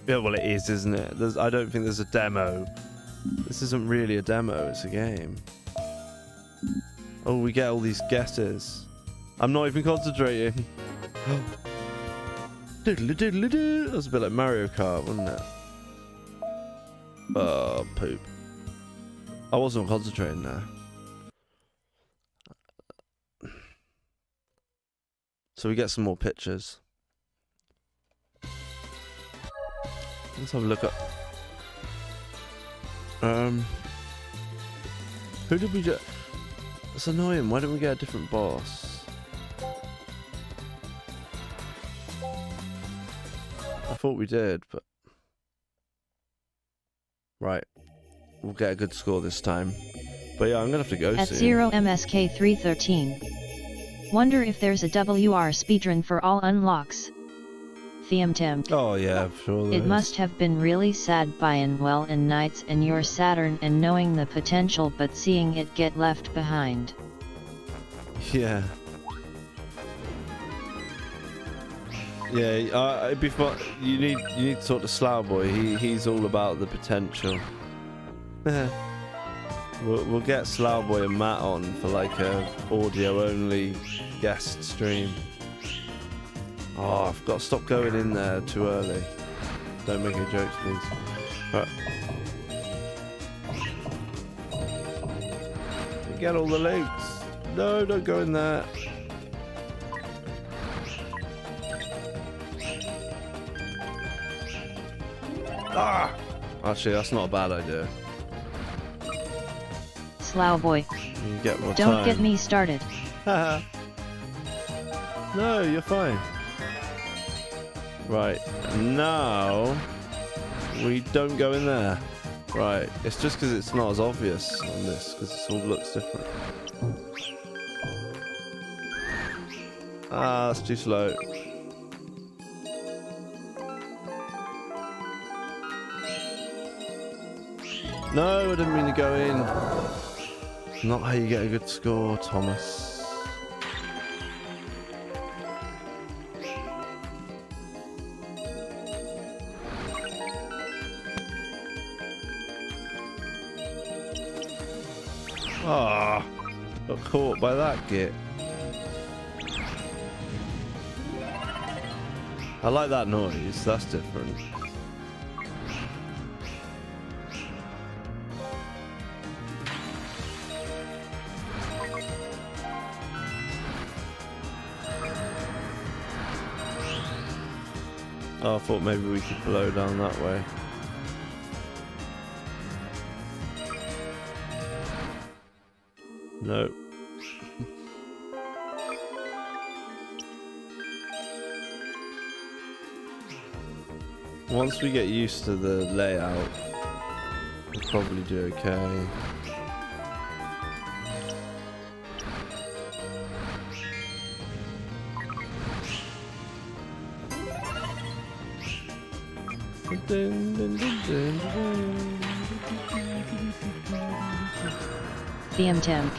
Yeah, well, it is, isn't it? I don't think there's a demo. This isn't really a demo, it's a game. Oh, we get all these guesses. I'm not even concentrating. Diddly-diddly-doo. That was a bit like Mario Kart, wasn't it? Oh, poop. I wasn't concentrating there. So we get some more pictures. Let's have a look at... Who did we just... It's annoying, why don't we get a different boss? I thought we did, but... Right. We'll get a good score this time. But yeah, I'm gonna have to go At soon. 0 MSK 313. Wonder if there's a WR speedrun for all unlocks. Theme Timk. Oh yeah, sure there It is. must have been really sad buying well in nights and your Saturn and knowing the potential but seeing it get left behind. Yeah. Yeah, it'd be fun. You need to talk to Slough Boy. He's all about the potential. We'll get Slough Boy and Matt on for like a audio only guest stream. Oh, I've got to stop going in there too early. Don't make any jokes, please. Right. Get all the links. No, don't go in there. Ah! Actually, that's not a bad idea. Slough boy. You get more Don't time. get me started. Haha. No, you're fine. Right, now we don't go in there. Right, it's just because it's not as obvious on this, because it all looks different. Ah, that's too slow. No, I didn't mean to go in. Not how you get a good score, Thomas. Ah, got caught by that git. I like that noise, that's different. Oh, I thought maybe we could blow down that way. No. Once we get used to the layout, we'll probably do okay. Temp.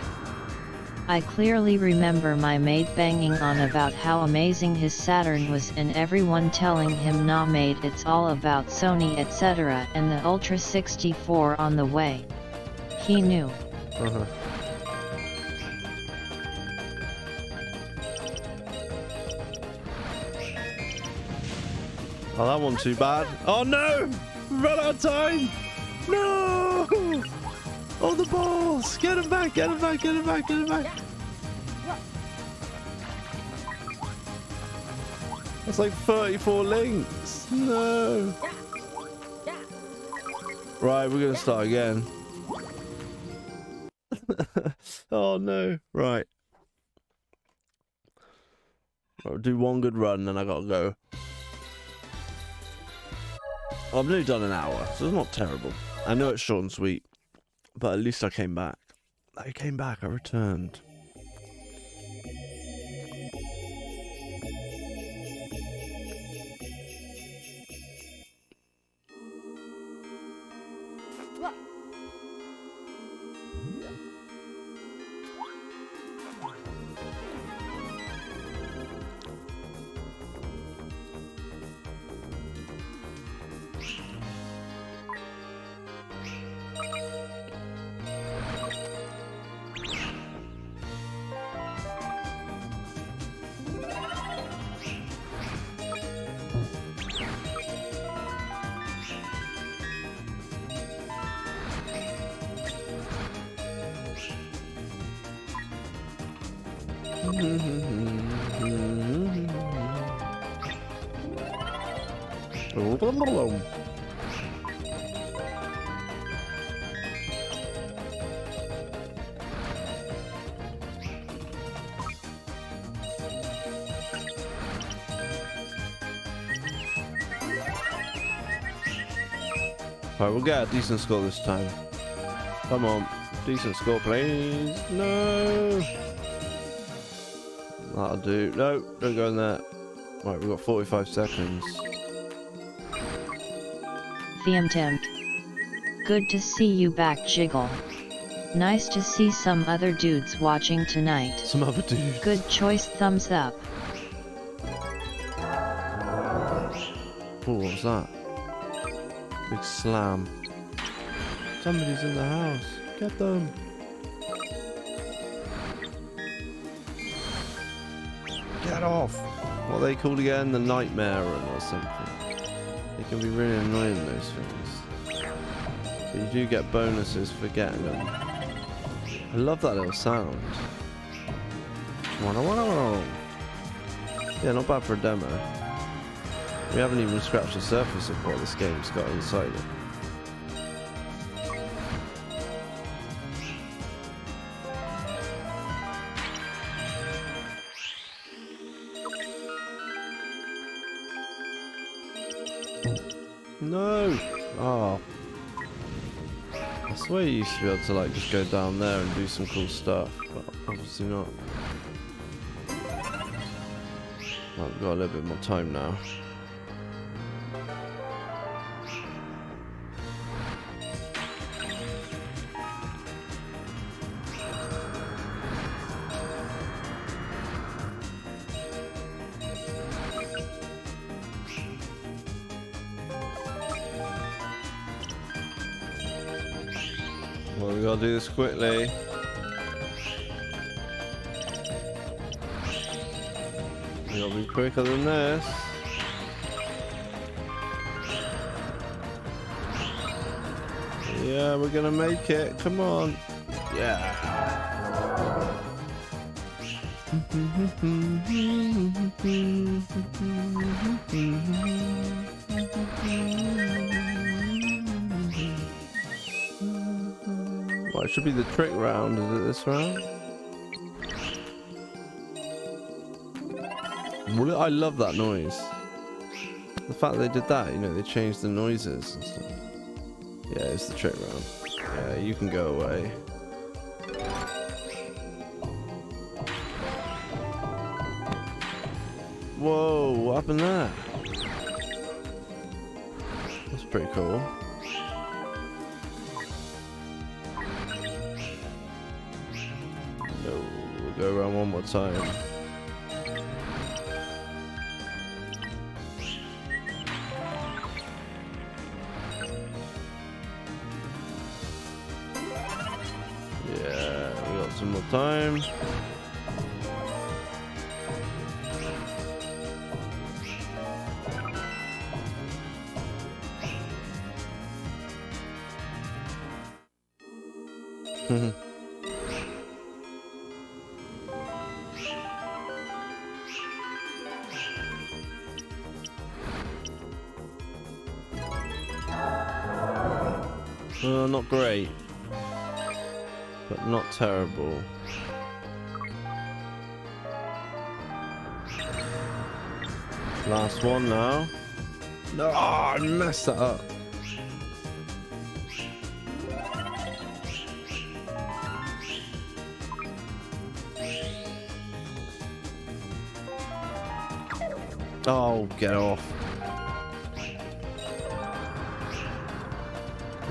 I clearly remember my mate banging on about how amazing his Saturn was and everyone telling him nah mate, it's all about Sony etc. and the Ultra 64 on the way. He knew. Oh, that wasn't too bad. Oh no! We ran out of time! No! Oh, the balls! Get him back! Get him back! Get him back! Get him back! That's like 34 links! No! Right, we're gonna start again. Oh no! Right. I'll do one good run, then I gotta go. I've only done an hour, so it's not terrible. I know it's short and sweet, but at least I came back. I came back, I returned. Alright, we'll get a decent score this time. Come on, decent score, please. No! That'll do. No, don't go in there. Right, we've got 45 seconds. Temp. Good to see you back, Jiggle. Nice to see some other dudes watching tonight. Some other dudes. Good choice, thumbs up. Oh, what was that? Big slam. Somebody's in the house. Get them. Get off. What are they called again? The Nightmare Run or something. They can be really annoying, those things. But you do get bonuses for getting them. I love that little sound. Yeah, not bad for a demo. We haven't even scratched the surface of what this game's got inside it. No! Oh. I swear you used to be able to like just go down there and do some cool stuff, but obviously not. Well, we've got a little bit more time now. Well, we gotta do this quickly. We gotta be quicker than this. Yeah, we're gonna make it. Come on. Yeah. Well, it should be the trick round. Is it this round? Well, I love that noise. The fact they did that, you know, they changed the noises and stuff. Yeah, it's the trick round. Yeah, you can go away. Whoa, what happened there? That's pretty cool. No, we'll go around one more time. Yeah, we got some more time. Not great, but not terrible. Last one now. No, I messed that up. Oh, get off.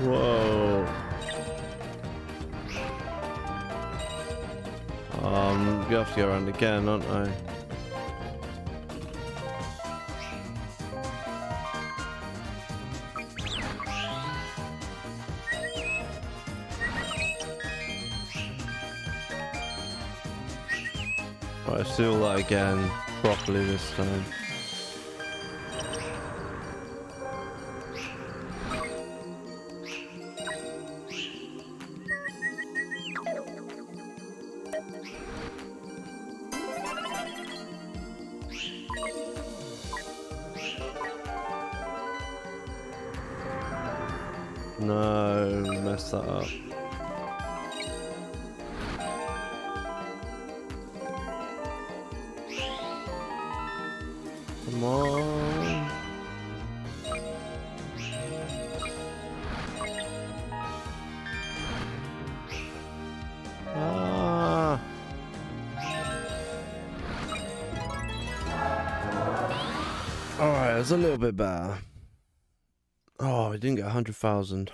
Whoa. You have to go around again, aren't I? Right, let's do all that again properly this time. No, messed that up. Come on. Ah. Alright, it was a little bit better. Oh, I didn't get 100,000.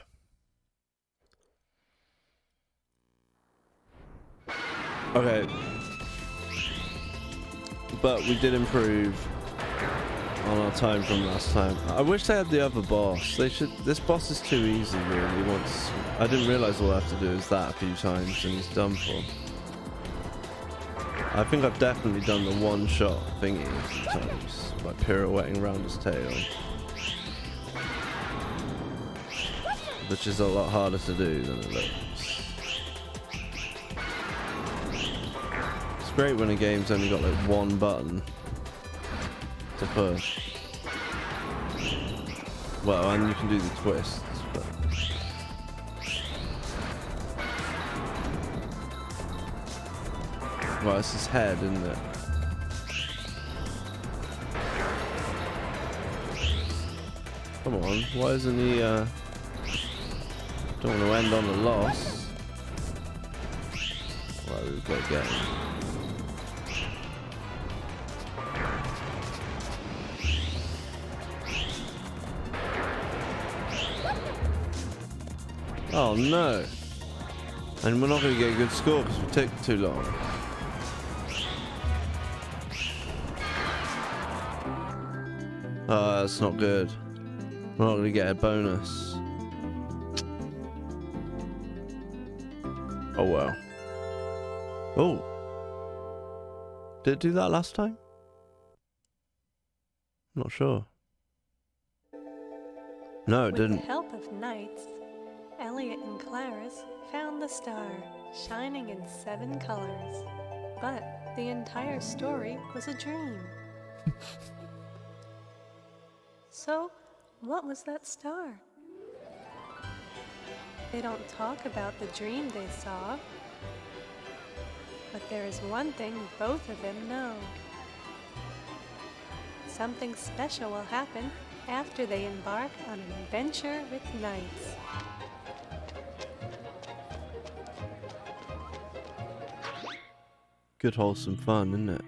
Okay. But we did improve on our time from last time. I wish they had the other boss. They should. This boss is too easy, really. Once I didn't realize all I have to do is that a few times and he's done for. I think I've definitely done the one-shot thingy a few times, like pirouetting around his tail. Which is a lot harder to do than it looks. It's great when a game's only got like one button to push. Well, and you can do the twists, but... Well, it's his head, isn't it? Come on, why isn't he, don't want to end on a loss. Well, we've got to get him. Oh no! And we're not going to get a good score because we took too long. Oh, that's not good. We're not going to get a bonus. Oh well. Oh! Did it do that last time? Not sure. No, it didn't. With the help of knights, Elliot and Clarice found the star, shining in 7 colors. But the entire story was a dream. So, what was that star? They don't talk about the dream they saw. But there is one thing both of them know. Something special will happen after they embark on an adventure with knights. Good wholesome fun, isn't it?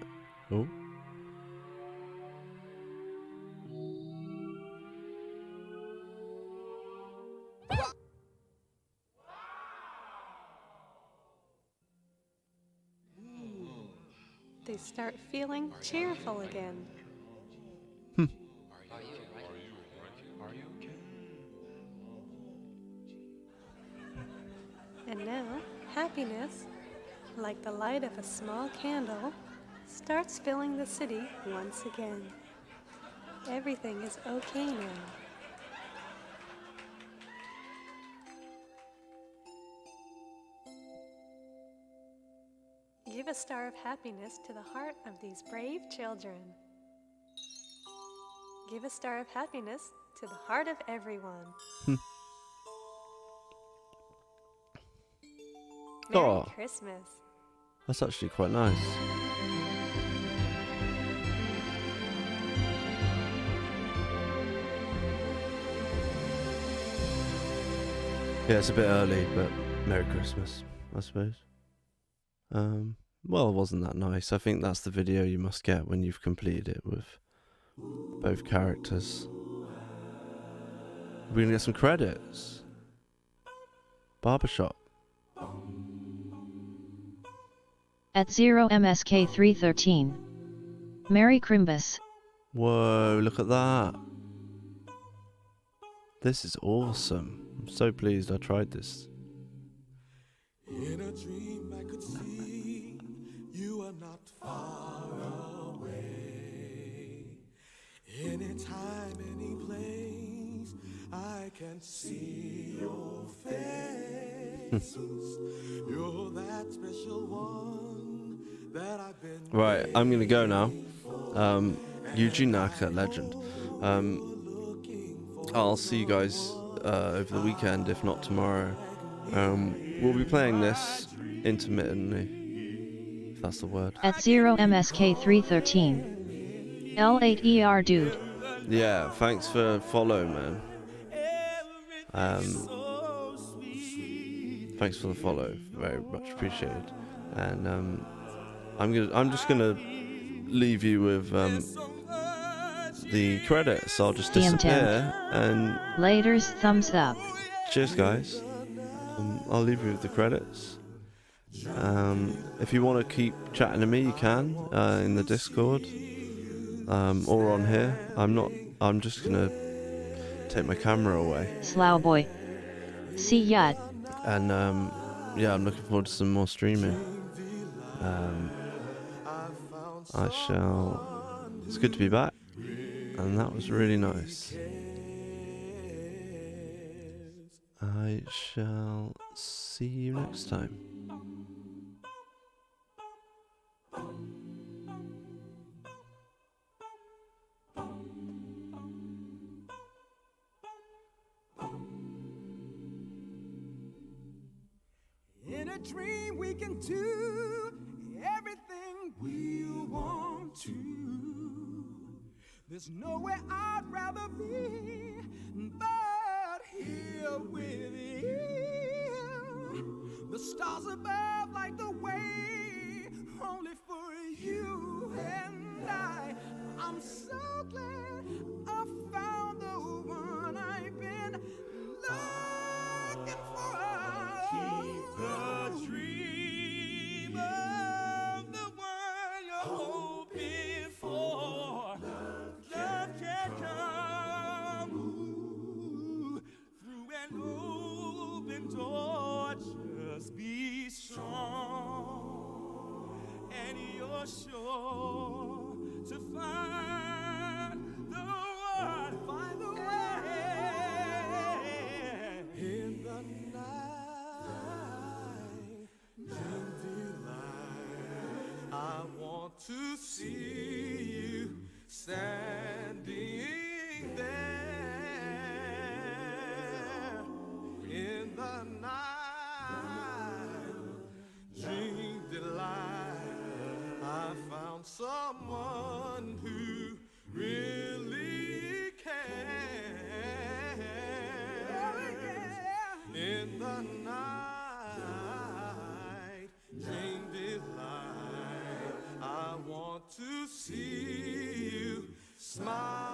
Oh. They start feeling cheerful again. And now, happiness, like the light of a small candle, starts filling the city once again. Everything is okay now. Give a star of happiness to the heart of these brave children. Give a star of happiness to the heart of everyone. Merry Oh. Christmas. That's actually quite nice. Yeah, it's a bit early, but Merry Christmas, I suppose. Well, it wasn't that nice. I think that's the video you must get when you've completed it with both characters. We're gonna get some credits. Barbershop. At 0MSK313. Merry Crimbus. Whoa, look at that. This is awesome. I'm so pleased I tried this. In a dream I could see you are not far away. Anytime, any place, I can see your face. You're that special one that I've been. Right, I'm gonna go now. Yuji Naka, legend. I'll see you guys over the weekend, if not tomorrow. We'll be playing this intermittently, if that's the word. At 0MSK313. L8ER dude. Yeah, thanks for follow, man. Thanks for the follow, very much appreciated. And I'm just gonna leave you with the credits. I'll just disappear and Later's thumbs up. cheers, guys. I'll leave you with the credits. If you want to keep chatting to me, you can in the Discord or on here. I'm just gonna take my camera away. Slough boy. See ya. And yeah, I'm looking forward to some more streaming. I shall. It's good to be back, and that was really nice. I shall see you next time. a dream we can do everything we want to. There's nowhere I'd rather be but here with you. The stars above light the way only for you and I. I'm so glad I found the one I've been looking for. Keep the dream of the one you're hoping for. Love can come through an open door. Just be strong, and you're sure to find the one. Find the way in the night. In delight, I want to see you standing there in the night. Dream delight, I found someone who really cares. In the night, dream delight, I want to see you smile.